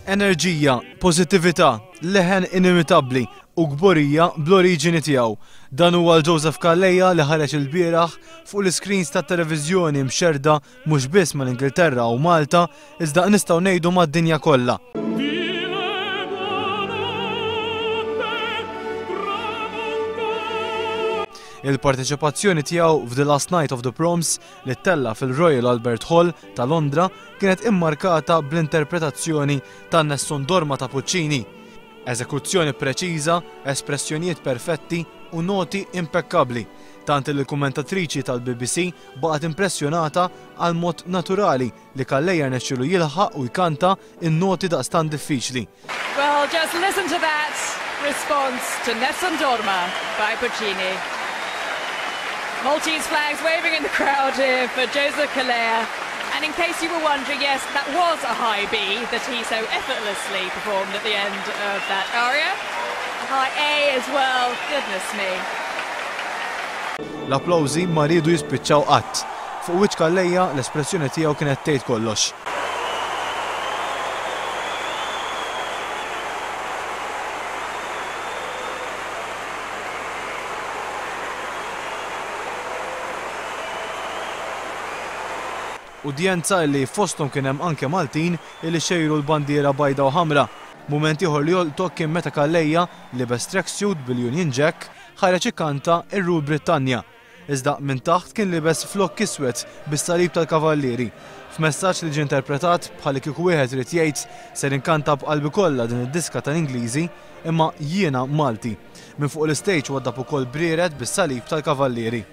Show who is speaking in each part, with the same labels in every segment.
Speaker 1: Enerġija, pożittività, leħen inimitabbli u gburija bl-oriġini tiegħu. Dan huwa Joseph Calleja li ħareġ il-bieraħ fuq l-iskreens tat-televiżjoni mxerda mhux biss mal-Ingilterra u Malta, iżda nistgħu ngħidu mad-dinja kollha. Il-parteċipazzjoni tiegħu f'The Last Night of the Proms li ttella fil-Royal Albert Hall ta' Londra kienet immarkata bl-interpretazzjoni ta' Nessun Dorma ta' Puccini. Eżekuzzjoni preċiża, espressjonijiet perfetti u noti impeccabbli, tant li l-kummentatriċi tal-BBC baqgħet impressjonata għal mod naturali li Calleja rnexxielu jilħaq u jkanta in-noti daqstant diffiċli.
Speaker 2: Well, just listen to that response to Nessun Dorma by Puccini. Maltese flags waving in the crowd here for Joseph Calleja. And in case you were wondering, yes, that was a high B that he so effortlessly performed at the end of that aria. A high A as well, goodness me.
Speaker 1: L-applawżi ma rridu jispiċċaw qatt. Fuq wiċċ Calleja l-espressjoni tiegħu kienet tgħid kollox. Udjenza li fosthom kien hemm anke Maltin li xejru l-bandiera bajda u ħamra. Mument ieħor li joltok kien meta Calleja libes tracksuit bil-Union Jack ħareġ ikkanta r-Rule Brittanja. Iżda minn taħt kien libes flokk iswed bis-salib tal-Kavallieri. F'messaġġ li ġie interpretat bħalli kieku wieħed irid jgħid ser inkanta b'qalbi kollha din id-diska tal-Ingliżi imma jiena Malti. Minn fuq l-istage waddab ukoll briered bis-salib tal-Kavallieri.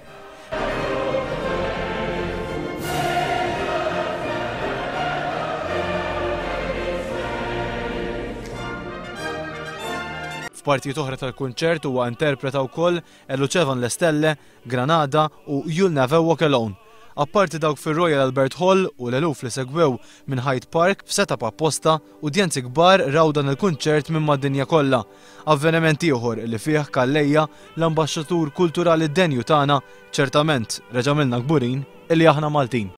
Speaker 1: F'partijiet oħra tal-kunċert huwa interpreta wkoll Elucevan Lestelle, Granada u You'll Never Walk Alone. Apparti dawk fir-Royal Albert Hall u l-eluf li segwew minn Hyde Park f'setup apposta, udjenzi kbar raw dan il-kunċert minn mad-dinja kollha. Avveniment ieħor li fih Calleja l-ambaxxatur kulturali denju tagħna ċertament reġa' milna kburin illi aħna Maltin.